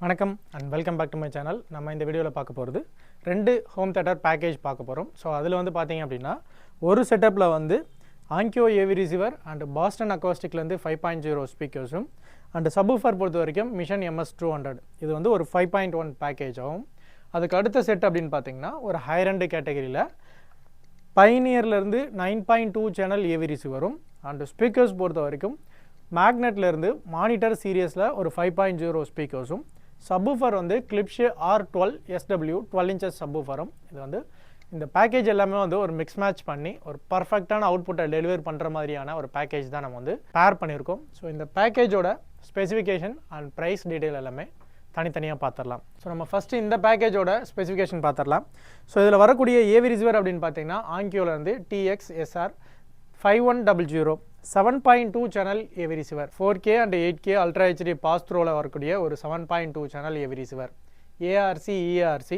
வணக்கம் and welcome back to my channel. நம்ம இந்த வீடியோவில் பார்க்க போகிறது 2 ஹோம் தேட்டர் பேக்கேஜ் பார்க்க போகிறோம். ஸோ அதில் வந்து பார்த்தீங்க அப்படின்னா ஒரு செட்டப்பில் வந்து Onkyo AV receiver and Boston அக்காஸ்டிக்லேருந்து 5.0 ஸ்பீக்கர்ஸும் அண்ட் சப்வூஃபர் பொறுத்த வரைக்கும் மிஷன் MS200 இது வந்து ஒரு 5.1 பேக்கேஜ் ஆகும். அதுக்கு அடுத்த செட் அப்படின்னு பார்த்தீங்கன்னா ஒரு ஹையர் எண்ட் கேட்டகரியில் பைனியர்லேருந்து 9.2 சேனல் ஏவி ரிசீவரும் அண்ட் ஸ்பீக்கர்ஸ் பொறுத்த வரைக்கும் மேக்னெட்லேருந்து மானிட்டர் சீரியஸில் ஒரு 5.0 ஸ்பீக்கர்ஸும் சப்வூஃபர் வந்து கிளிப்ஷே R12 SW 12 inches சப்வூஃபரும். இது வந்து இந்த பேக்கேஜ் எல்லாமே வந்து ஒரு மிக்ஸ் மேட்ச் பண்ணி ஒரு பர்ஃபெக்டான அவுட்புட்டை டெலிவர் பண்ணுற மாதிரியான ஒரு பேக்கேஜ் தான் நம்ம வந்து பேர் பண்ணியிருக்கோம். ஸோ இந்த பேக்கேஜோட ஸ்பெசிஃபிகேஷன் அண்ட் ப்ரைஸ் டீட்டெயில் எல்லாமே தனித்தனியாக பார்த்துடலாம். ஸோ நம்ம ஃபஸ்ட்டு இந்த பேக்கேஜோட ஸ்பெசிஃபிகேஷன் பார்த்துடலாம். ஸோ இதில் வரக்கூடிய ஏவி ரிசீவர் அப்படின்னு பார்த்தீங்கன்னா ஆங்கியோலேருந்து TX SR 5100 7.2 channel AV receiver 4K and 8K ultra HD pass த்ரோவில் வரக்கூடிய ஒரு 7.2 channel AV receiver ARC EARC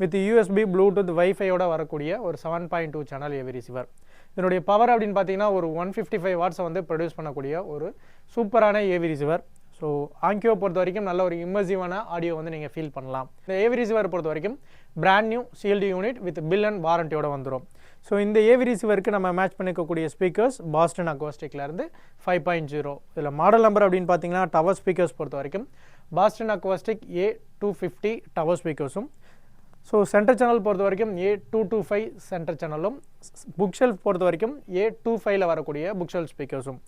with USB Bluetooth வைஃபையோட வரக்கூடிய ஒரு 7.2 சேனல் ஏவி ரிசீவர். இதனுடைய பவர் அப்படின்னு பார்த்தீங்கன்னா ஒரு 155 வாட்ஸை வந்து ப்ரொடியூஸ் பண்ணக்கூடிய ஒரு சூப்பரான ஏவி ரிசீவர். ஸோ ஆங்கியோ பொறுத்த வரைக்கும் நல்ல ஒரு இம்மர்சிவான ஆடியோ வந்து நீங்கள் ஃபீல் பண்ணலாம். இந்த ஏவி ரிசீவர் பொறுத்த வரைக்கும் brand new sealed unit with bill and வாரண்டியோட வந்துடும். ஸோ இந்த ஏவி ரிசீவருக்கு நம்ம மேட்ச் பண்ணிக்கக்கூடிய ஸ்பீக்கர்ஸ் பாஸ்டன் அக்வாஸ்டிக்லேருந்து 5.0. இதில் மாடல் நம்பர் அப்படின்னு பார்த்தீங்கன்னா டவர் ஸ்பீக்கர்ஸ் பொறுத்த வரைக்கும் பாஸ்டன் அக்வாஸ்டிக் A250 டவர் ஸ்பீக்கர்ஸும், ஸோ சென்டர் சேனல் பொறுத்த வரைக்கும் A225 சென்டர் சேனலும், புக் ஷெல்ஃப் பொறுத்த வரைக்கும் A25 வரக்கூடிய புக் ஷெல்ஃப் ஸ்பீக்கர்ஸும்.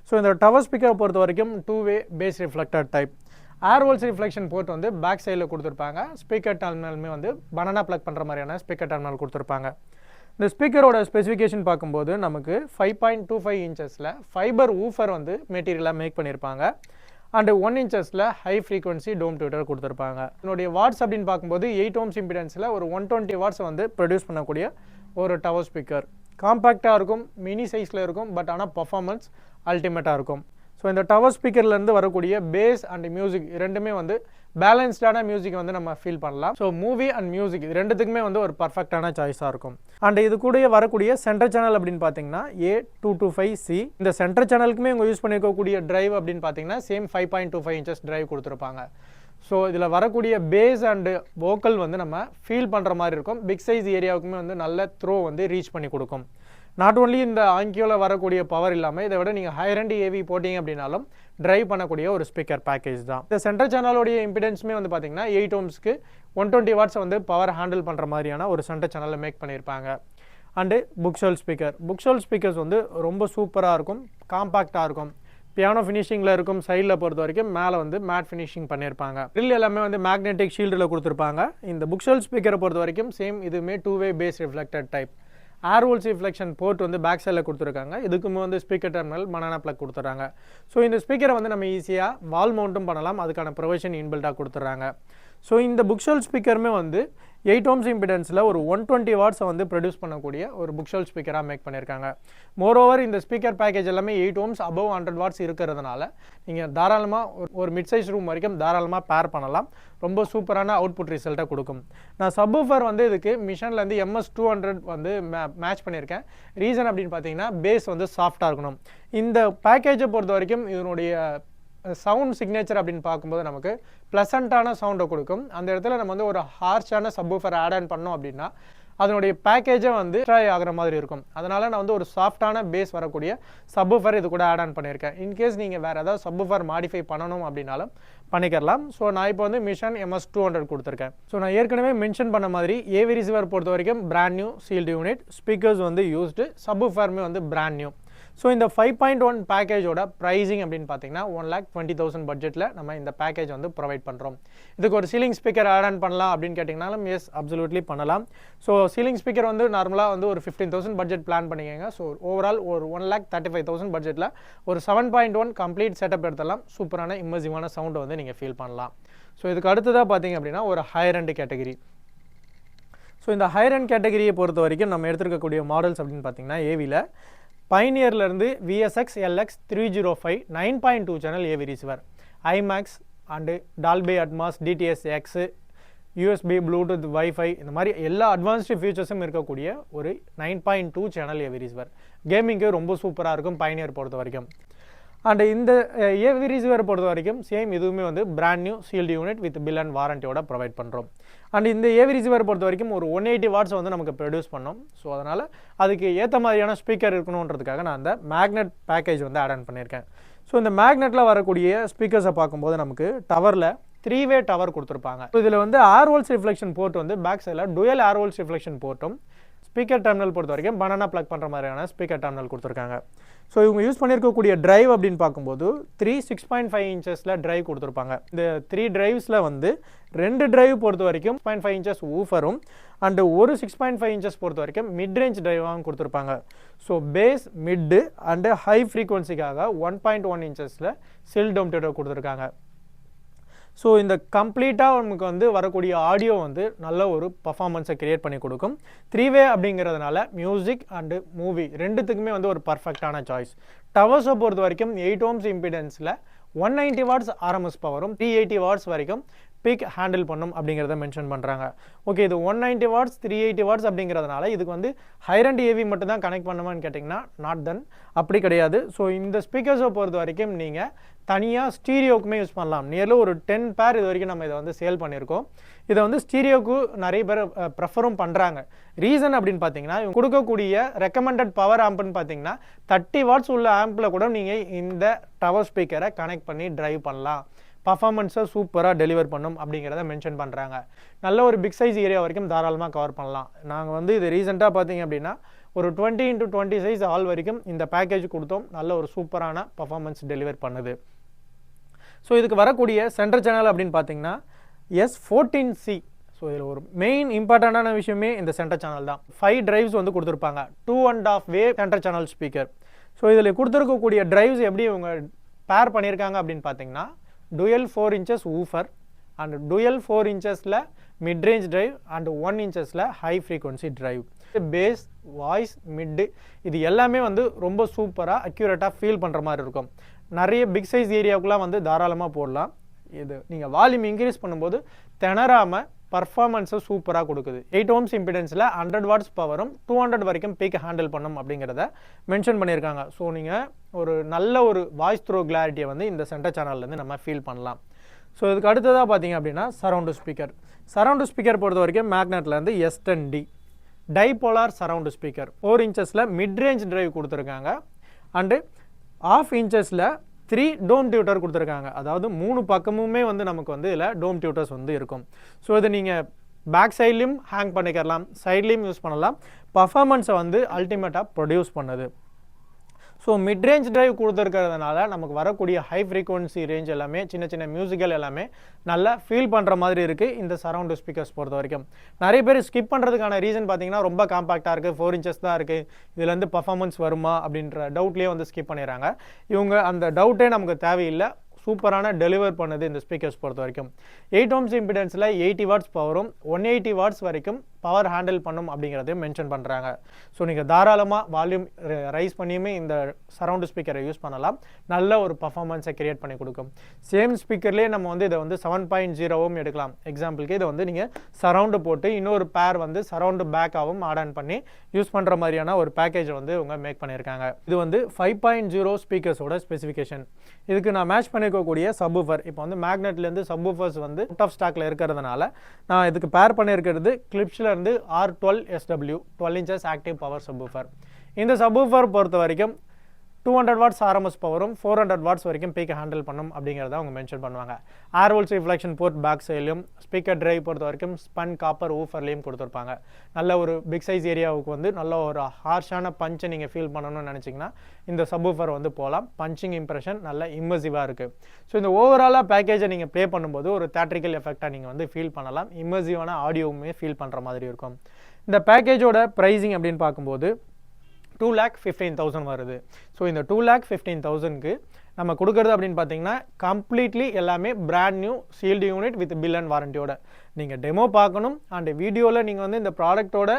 ஸோ இந்த டவர் ஸ்பீக்கரை பொறுத்த வரைக்கும் 2-வே பேஸ் ரிஃப்ளெக்டர் டைப் ஏர்வோல்ஸ் ரிஃப்ளெக்ஷன் போர்ட் வந்து பேக் சைடில் கொடுத்துருப்பாங்க. ஸ்பீக்கர் டெர்மினலுமே வந்து பனானா ப்ளக் பண்ணுற மாதிரியான ஸ்பீக்கர் டெர்மினல் கொடுத்துருப்பாங்க. இந்த ஸ்பீக்கரோட ஸ்பெசிஃபிகேஷன் பார்க்கும்போது நமக்கு 5.25 இன்ச்சஸில் ஃபைபர் ஊஃபர் வந்து மெட்டீரியலாக மேக் பண்ணியிருப்பாங்க and 1 inches high frequency dome tweeter கொடுத்துருப்பாங்க. இதனுடைய வாட்ஸ் அப்படின்னு பார்க்கும்போது 8 ohms இம்பிடன்ஸில் ஒரு 120 வாட்ஸ் வந்து ப்ரொடியூஸ் பண்ணக்கூடிய ஒரு டவர் ஸ்பீக்கர். காம்பேக்டாக இருக்கும், மினி சைஸில் இருக்கும், பட் ஆனால் பர்ஃபார்மன்ஸ் அல்டிமேட்டாக இருக்கும். ஸோ இந்த டவர் ஸ்பீக்கர்லேருந்து வரக்கூடிய பேஸ் அண்ட் மியூசிக் ரெண்டுமே வந்து பேலன்ஸ்டான மியூசிக் வந்து நம்ம ஃபீல் பண்ணலாம். ஸோ மூவி அண்ட் மியூசிக் இது ரெண்டுத்துக்குமே வந்து ஒரு பர்ஃபெக்டான சாய்ஸாக இருக்கும். அண்ட் இது கூட வரக்கூடிய சென்டர் சேனல் அப்படின்னு பார்த்தீங்கன்னா A225C. இந்த சென்டர் சேனலுக்குமே இவங்க யூஸ் பண்ணியிருக்கக்கூடிய டிரைவ் அப்படின்னு பார்த்தீங்கன்னா சேம் 5.25 inches டிரைவ் கொடுத்துருப்பாங்க. ஸோ இதில் வரக்கூடிய பேஸ் அண்டு வோக்கல் வந்து நம்ம ஃபீல் பண்ணுற மாதிரி இருக்கும். பிக் சைஸ் ஏரியாவுக்குமே வந்து நல்ல த்ரோ வந்து ரீச் பண்ணி கொடுக்கும். நாட் ஓன்லி இந்த ஆங்கியோவில் வரக்கூடிய பவர் இல்லாமல் இதை விட நீங்கள் ஹையர் எண்ட் ஏவி போட்டிங்க அப்படின்னாலும் டிரைவ் பண்ணக்கூடிய ஒரு ஸ்பீக்கர் பேக்கேஜ் தான். இந்த சென்ட்ரல் சேனலோடைய இம்பிடன்ஸுமே வந்து பார்த்தீங்கன்னா 8 ohmsக்கு 120 வாட்ஸ் வந்து பவர் ஹேண்டில் பண்ணுற மாதிரியான ஒரு சென்ட்ரல் சேனலில் மேக் பண்ணியிருப்பாங்க. அண்டு புக் ஷெல்ஃப் ஸ்பீக்கர்ஸ் வந்து ரொம்ப சூப்பராக இருக்கும், காம்பாக்டாக இருக்கும், பியானோ ஃபினிஷிங்கில் இருக்கும். சைடில் பொறுத்த வரைக்கும் மேலே வந்து மேட் ஃபினிஷிங் பண்ணியிருப்பாங்க. ட்ரில் எல்லாமே வந்து மேக்னெட்டிக் ஷீல்டில் கொடுத்துருப்பாங்க. இந்த புக் ஷெல்ஃப் ஸ்பீக்கரை பொறுத்த வரைக்கும் சேம் இதுவுமே 2-வே பேஸ் ரிஃப்ளெக்டட் டைப் ஏர்வோல்ஸ் ரிஃப்ளெக்ஷன் போர்ட் வந்து பேக் சைடில் கொடுத்துருக்காங்க. இதுக்குமே வந்து ஸ்பீக்கர் டெர்மினல் பனானா ப்ளக் கொடுத்துட்றாங்க. ஸோ இந்த ஸ்பீக்கரை வந்து நம்ம ஈஸியாக வால் மவுண்ட்டும் பண்ணலாம், அதுக்கான ப்ரொவிஷன் இன்பில்டாக கொடுத்துட்றாங்க. ஸோ இந்த புக் ஷெல்ஃப் ஸ்பீக்கருமே வந்து 8 ohms இம்பிடன்ஸில் ஒரு 120 வாட்ஸை வந்து ப்ரொடியூஸ் பண்ணக்கூடிய ஒரு புக் ஷெல்ஃப் ஸ்பீக்கராக மேக் பண்ணியிருக்காங்க. மோரோவர் இந்த ஸ்பீக்கர் பேக்கேஜ் எல்லாமே 8 ohms above 100 வாட்ஸ் இருக்கிறதுனால நீங்கள் தாராளமாக ஒரு மிட் சைஸ் ரூம் வரைக்கும் தாராளமாக பேர் பண்ணலாம். ரொம்ப சூப்பரான அவுட்புட் ரிசல்ட்டை கொடுக்கும். நான் சப்வூஃபர் வந்து இதுக்கு மிஷன்லேருந்து MS200 வந்து மேட்ச் பண்ணியிருக்கேன். ரீசன் அப்படின்னு பார்த்தீங்கன்னா பேஸ் வந்து சாஃப்டாக இருக்கணும். இந்த பேக்கேஜை பொறுத்த வரைக்கும் இதனுடைய சவுண்ட் சிக்னேச்சர் அப்படின்னு பார்க்கும்போது நமக்கு ப்ளசண்ட்டான சவுண்டை கொடுக்கும். அந்த இடத்துல நம்ம வந்து ஒரு ஹார்ஷான சப்வூஃபர் ஆட் ஆன் பண்ணோம் அப்படின்னா அதனுடைய பேக்கேஜை வந்து ட்ரை ஆகிற மாதிரி இருக்கும். அதனால் நான் வந்து ஒரு சாஃப்டான பேஸ் வரக்கூடிய சப்வூஃபர் இது கூட ஆட் ஆன் பண்ணியிருக்கேன். இன்கேஸ் நீங்கள் வேறு ஏதாவது சப்வூஃபர் மாடிஃபை பண்ணணும் அப்படின்னாலும் பண்ணிக்கலாம். ஸோ நான் இப்போ வந்து மிஷன் MS200 கொடுத்துருக்கேன். ஸோ நான் ஏற்கனவே மென்ஷன் பண்ண மாதிரி ஏவி ரிசீவர் பொறுத்த வரைக்கும் brand new sealed unit, speakers வந்து யூஸ்டு, சப்வூஃபருமே வந்து பிராண்ட் நியூ. ஸோ இந்த 5.1 பேக்கேஜோட ப்ரைஸிங் அப்படின்னு பார்த்தீங்கன்னா 1,20,000 பட்ஜெட்டில் நம்ம இந்த பேக்கேஜ் வந்து ப்ரொவைட் பண்ணுறோம். இதுக்கு ஒரு சீலிங் ஸ்பீக்கர் ஆட் ஆன் பண்ணலாம் அப்படின்னு கேட்டிங்கனாலும் எஸ் அப்சல்யூட்லி பண்ணலாம். ஸோ சீலிங் ஸ்பீக்கர் வந்து நார்மலாக வந்து ஒரு 15,000 பட்ஜெட் பிளான் பண்ணிக்கோங்க. ஸோ ஓவரால் ஒரு 1,35,000 பட்ஜெட்டில் ஒரு 7.1 கம்ப்ளீட் செட்டப் எடுத்துடலாம். சூப்பரான இம்மர்சிவான சவுண்டை வந்து நீங்கள் ஃபீல் பண்ணலாம். ஸோ இதுக்கு அடுத்ததாக பார்த்தீங்க அப்படின்னா ஒரு ஹையர் எண்ட் கேட்டகரி. ஸோ இந்த ஹையர் எண்ட் கேட்டகரியை பொறுத்த வரைக்கும் நம்ம எடுத்துருக்கக்கூடிய மாடல்ஸ் அப்படின்னு பார்த்தீங்கன்னா ஏவியில் பைனியர்லேருந்து VSX LX 305 9.2 channel AV receiver, IMAX and Dolby Atmos DTS:X USB Bluetooth wifi இந்த மாதிரி எல்லா அட்வான்ஸ்டு ஃபீச்சர்ஸும் இருக்கக்கூடிய ஒரு 9.2 சேனல் ஏவி ரிசீவர். கேமிங்கு ரொம்ப சூப்பராக இருக்கும் பைனியர் பொறுத்த வரைக்கும். அண்ட் இந்த ஏவி ரிசீவர் பொறுத்த வரைக்கும் சேம் இதுவுமே வந்து brand new sealed unit with bill and வாரண்டியோட ப்ரொவைட் பண்ணுறோம். அண்ட் இந்த ஏவி ரிசீவர் பொறுத்த வரைக்கும் ஒரு 180 வாட்ஸ் வந்து நமக்கு ப்ரொடியூஸ் பண்ணோம். ஸோ அதனால் அதுக்கு ஏற்ற மாதிரியான ஸ்பீக்கர் இருக்கணுன்றதுக்காக நான் அந்த மேக்னெட் பேக்கேஜ் வந்து ஆட் ஆன் பண்ணியிருக்கேன். ஸோ இந்த மேக்னெட்டில் வரக்கூடிய ஸ்பீக்கர்ஸை பார்க்கும்போது நமக்கு டவரில் 3-வே டவர் கொடுத்துருப்பாங்க. இதில் வந்து ஏர்வோல்ஸ் ரிஃப்ளெக்ஷன் போர்ட் வந்து பேக் சைடில் டுயல் ஏர்வோல்ஸ் ரிஃப்ளெக்ஷன் போர்ட்டும் ஸ்பீக்கர் டெர்மினல் பொறுத்த வரைக்கும் பனானா ப்ளக் பண்ணுற மாதிரியான ஸ்பீக்கர் டெர்மினல் கொடுத்துருக்காங்க. ஸோ இவங்க யூஸ் பண்ணியிருக்கக்கூடிய டிரைவ் அப்படின்னு பார்க்கும்போது 6.5 இன்ச்சஸில் டிரைவ் கொடுத்துருப்பாங்க. இந்த 3 டிரைவ்ஸில் வந்து 2 டிரைவ் பொறுத்த வரைக்கும் 6.5 இன்ச்சஸ் ஊஃபரும் அண்டு ஒரு 6.5 இன்ச்சஸ் பொறுத்த வரைக்கும் மிட் ரேஞ்ச் டிரைவாகவும் கொடுத்துருப்பாங்க. So bass mid and high ஃப்ரீக்வன்சிக்காக 1.1 இன்ச்சஸில் சில் டோம்டேட்டோ கொடுத்துருக்காங்க. ஸோ இந்த கம்ப்ளீட்டாக நமக்கு வந்து வரக்கூடிய ஆடியோ வந்து நல்ல ஒரு பர்ஃபார்மன்ஸை கிரியேட் பண்ணி கொடுக்கும். 3-வே அப்படிங்கிறதுனால மியூசிக் அண்டு மூவி ரெண்டுத்துக்குமே வந்து ஒரு பர்ஃபெக்டான சாய்ஸ். டவர்ஸை பொறுத்த வரைக்கும் 8 ohms இம்பிடன்ஸில் 190 வாட்ஸ் ஆர்எம்எஸ் பவரும் 380 வாட்ஸ் வரைக்கும் பீக் ஹேண்டில் பண்ணும் அப்படிங்கிறத மென்ஷன் பண்ணுறாங்க. ஓகே, இது 190 வாட்ஸ் 380 வாட்ஸ் அப்படிங்கிறதுனால இதுக்கு வந்து ஹைரண்ட் ஏவி மட்டும் தான் கனெக்ட் பண்ணுமான்னு கேட்டிங்கன்னா நாட் தென், அப்படி கிடையாது. ஸோ இந்த ஸ்பீக்கர்ஸை பொறுத்த வரைக்கும் நீங்கள் தனியாக ஸ்டீரியோக்குமே யூஸ் பண்ணலாம். நியர்லி ஒரு 10 பேர் இது வரைக்கும் நம்ம இதை வந்து சேல் பண்ணியிருக்கோம். இதை வந்து ஸ்டீரியோக்கு நிறைய பேர் ப்ரெஃபரும் பண்ணுறாங்க. ரீசன் அப்படின்னு பார்த்தீங்கன்னா இவங்க கொடுக்கக்கூடிய ரெக்கமெண்டட் பவர் ஆம்ப்னு பார்த்தீங்கன்னா 30 வாட்ஸ் உள்ள ஆம்பில் கூட நீங்கள் இந்த டவர் ஸ்பீக்கரை கனெக்ட் பண்ணி டிரைவ் பண்ணலாம். பர்ஃபார்மன்ஸை சூப்பராக டெலிவர் பண்ணும் அப்படிங்கிறத மென்ஷன் பண்ணுறாங்க. நல்ல ஒரு பிக் சைஸ் ஏரியா வரைக்கும் தாராளமாக கவர் பண்ணலாம். நாங்கள் வந்து இது ரீசெண்டாக பார்த்தீங்க அப்படின்னா ஒரு 20x20 சைஸ் ஆல் வரைக்கும் இந்த பேக்கேஜ் கொடுத்தோம். நல்ல ஒரு சூப்பரான பர்ஃபார்மன்ஸ் டெலிவர் பண்ணுது. ஸோ இதுக்கு வரக்கூடிய சென்டர் சேனல் அப்படின்னு பார்த்தீங்கன்னா S14C. ஸோ இதில் ஒரு மெயின் இம்பார்ட்டண்ட்டான விஷயமே இந்த சென்டர் சேனல் தான். 5 டிரைவ்ஸ் வந்து கொடுத்துருப்பாங்க. 2.5-வே சென்டர் சேனல் ஸ்பீக்கர். ஸோ இதில் கொடுத்துருக்கக்கூடிய டிரைவ்ஸ் எப்படி இவங்க பேர் பண்ணியிருக்காங்க அப்படின்னு பார்த்தீங்கன்னா dual 4 inches woofer and dual 4 inchஸில் மிட் ரேஞ்ச் டிரைவ் அண்ட் 1 inchஸில் high frequency drive. Bass, voice, mid இது எல்லாமே வந்து ரொம்ப சூப்பராக அக்யூரேட்டாக ஃபீல் பண்ணுற மாதிரி இருக்கும். நிறைய பிக் சைஸ் ஏரியாவுக்குலாம் வந்து தாராளமாக போடலாம். இது நீங்கள் வால்யூம் இன்க்ரீஸ் பண்ணும்போது திணறாமல் பர்ஃபார்மன்ஸை சூப்பராக கொடுக்குது. 8 ohms இம்பிடன்ஸில் 100 வாட்ஸ் பவரும் 200 வரைக்கும் பீக் ஹேண்டில் பண்ணும் அப்படிங்கிறத மென்ஷன் பண்ணியிருக்காங்க. ஸோ நீங்கள் ஒரு நல்ல ஒரு வாய்ஸ் த்ரோ கிளாரிட்டியை வந்து இந்த சென்டர் சேனல்லேருந்து நம்ம ஃபீல் பண்ணலாம். ஸோ இதுக்கு அடுத்ததாக பார்த்தீங்க அப்படின்னா சரவுண்டு ஸ்பீக்கர். சரவுண்டு ஸ்பீக்கர் பொறுத்த வரைக்கும் மேக்னெட்லேருந்து S10D டைபோலார் சரவுண்டு ஸ்பீக்கர் 4 inchஸில் மிட் ரேஞ்ச் டிரைவ் கொடுத்துருக்காங்க. அண்டு 1/2 inchஸில் 3 டோம் டியூட்டர் கொடுத்துருக்காங்க. அதாவது 3 பக்கமுமே வந்து நமக்கு வந்து இதில் டோம் டியூட்டர்ஸ் வந்து இருக்கும். ஸோ இதை நீங்கள் பேக் சைட்லேயும் ஹேங் பண்ணிக்கலாம், சைட்லேயும் யூஸ் பண்ணலாம். பர்ஃபார்மன்ஸை வந்து அல்டிமேட்டாக ப்ரொடியூஸ் பண்ணுது. ஸோ மிட் ரேஞ்ச் டிரைவ் கொடுத்துருக்கிறதுனால நமக்கு வரக்கூடிய ஹை ஃப்ரீக்வன்சி ரேஞ்ச் எல்லாமே சின்ன சின்ன மியூசிக்கல் எல்லாமே நல்லா ஃபீல் பண்ணுற மாதிரி இருக்குது இந்த சரவுண்டு ஸ்பீக்கர்ஸ் பொறுத்த வரைக்கும். நிறைய பேர் ஸ்கிப் பண்ணுறதுக்கான ரீசன் பார்த்தீங்கன்னா ரொம்ப காம்பாக்டாக இருக்குது, 4 inches தான் இருக்குது, இதுலேருந்து பர்ஃபார்மன்ஸ் வருமா அப்படின்ற டவுட்லேயே வந்து ஸ்கிப் பண்ணிடுறாங்க. இவங்க அந்த டவுட்டே நமக்கு தேவையில்லை, சூப்பரான டெலிவர் பண்ணுது இந்த ஸ்பீக்கர்ஸ் பொறுத்த வரைக்கும். 8 ohms இம்பிடன்ஸில் 80 வாட்ஸ் பவரும் 180 வாட்ஸ் வரைக்கும் பவர் ஹேண்டில் பண்ணும் அப்படிங்கிறதையும் மென்ஷன் பண்ணுறாங்க. ஸோ நீங்கள் தாராளமாக வால்யூம் ரைஸ் பண்ணியுமே இந்த சரவுண்டு ஸ்பீக்கரை யூஸ் பண்ணலாம். நல்ல ஒரு பர்ஃபார்மன்ஸை கிரியேட் பண்ணி கொடுக்கும். சேம் ஸ்பீக்கர்லேயே நம்ம வந்து இதை வந்து 7.0 எடுக்கலாம். எக்ஸாம்பிளுக்கு இதை வந்து நீங்கள் சரவுண்டு போட்டு இன்னொரு பேர் வந்து சரவுண்டு பேக்காகவும் ஆட் ஆன் பண்ணி யூஸ் பண்ணுற மாதிரியான ஒரு பேக்கேஜை வந்து இவங்க மேக் பண்ணியிருக்காங்க. இது வந்து 5.0 ஸ்பீக்கர்ஸோட ஸ்பெசிஃபிகேஷன். இதுக்கு நான் மேட்ச் பண்ணியிருக்கக்கூடிய சப்வூஃபர் இப்போ வந்து மேக்னெட்லேருந்து சப்வூஃபர்ஸ் வந்து அவுட் ஆஃப் ஸ்டாக்கில் இருக்கிறதுனால நான் இதுக்கு பேர் பண்ணியிருக்கிறது கிளிப்ஸில் இருந்து R12SW 12 inches active power subwoofer. இந்த சப்வூஃபர் பொறுத்த வரைக்கும் 200 வாட்ஸ் ஆர்எம்எஸ் பவரும் 400 வாட்ஸ் வரைக்கும் பீக் ஹேண்டில் பண்ணும் அப்படிங்கிறத அவங்க மென்ஷன் பண்ணுவாங்க. ஏர்வோல்ஸ் ரிஃப்ளெக்ஷன் போர்ட் பேக் சைட்லையும் ஸ்பீக்கர் டிரைவ் பொறுத்த வரைக்கும் ஸ்பன் காப்பர் ஊஃபர்லையும் கொடுத்துருப்பாங்க. நல்ல ஒரு பிக் சைஸ் ஏரியாவுக்கு வந்து நல்ல ஒரு ஹார்ஷான பஞ்சை நீங்கள் ஃபீல் பண்ணணும்னு நினச்சிங்கன்னா இந்த சப்வூஃபர் வந்து போகலாம். பஞ்சிங் இம்ப்ரெஷன் நல்ல இம்மர்சிவாக இருக்குது. ஸோ இந்த ஓவராலாக பேக்கேஜை நீங்கள் ப்ளே பண்ணும்போது ஒரு தேட்ரிக்கல் எஃபெக்டாக நீங்கள் வந்து ஃபீல் பண்ணலாம். இம்மர்சிவான ஆடியோவுமே ஃபீல் பண்ணுற மாதிரி இருக்கும். இந்த பேக்கேஜோட ப்ரைஸிங் அப்படின்னு பார்க்கும்போது 2,15,000 வருது. ஸோ இந்த 2,15,000க்கு நம்ம கொடுக்குறது அப்படின்னு பார்த்தீங்கன்னா கம்ப்ளீட்லி எல்லாமே brand new sealed unit with bill and வாரண்டியோட நீங்கள் டெமோ பார்க்கணும் அண்ட் வீடியோவில் நீங்கள் வந்து இந்த ப்ராடக்ட்டோட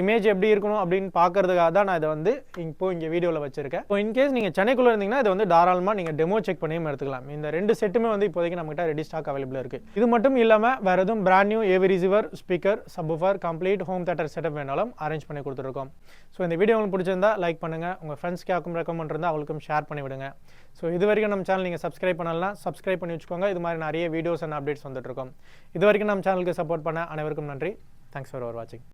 இமேஜ் எப்படி இருக்கணும் அப்படின்னு பார்க்கறதுக்காக தான் நான் இதை வந்து இங்கே வீடியோவில் வச்சிருக்கேன். ஸோ இன்கேஸ் நீங்கள் சென்னைக்குள்ளே இருந்தீங்கன்னா இதை வந்து தாராளமாக நீங்கள் டெமோ செக் பண்ணியும் எடுத்துக்கலாம். இந்த 2 செட்டுமே வந்து இப்போதைக்கு நம்மகிட்ட ரெடி ஸ்டாக் அவைலபிள் இருக்குது. இது மட்டும் இல்லாமல் வேறு எதுவும் brand new AV receiver, speaker, subwoofer, complete home theatre setup வேணாலும் அரேஞ்ச் பண்ணி கொடுத்துருக்கோம். ஸோ இந்த வீடியோ உங்களுக்கு பிடிச்சிருந்தா லைக் பண்ணுங்கள், உங்கள் ஃப்ரெண்ட்ஸ்க்கு யாருக்கும் ரெக்கமெண்ட் இருந்தால் அவங்களுக்கும் ஷேர் பண்ணி விடுங்க. ஸோ இது வரைக்கும் நம்ம சேனல் நீங்கள் சப்ஸ்கிரைப் பண்ணலாம், சப்ஸ்கிரைப் பண்ணி வச்சுக்கோங்க. இது மாதிரி நிறைய வீடியோஸ் அண்ட் அப்டேட்ஸ் வந்துட்டு இருக்கோம். இது வரைக்கும் நம்ம சேனலுக்கு சப்போர்ட் பண்ண அனைவருக்கும் நன்றி. தேங்க்ஸ் ஃபார் வாட்சிங்.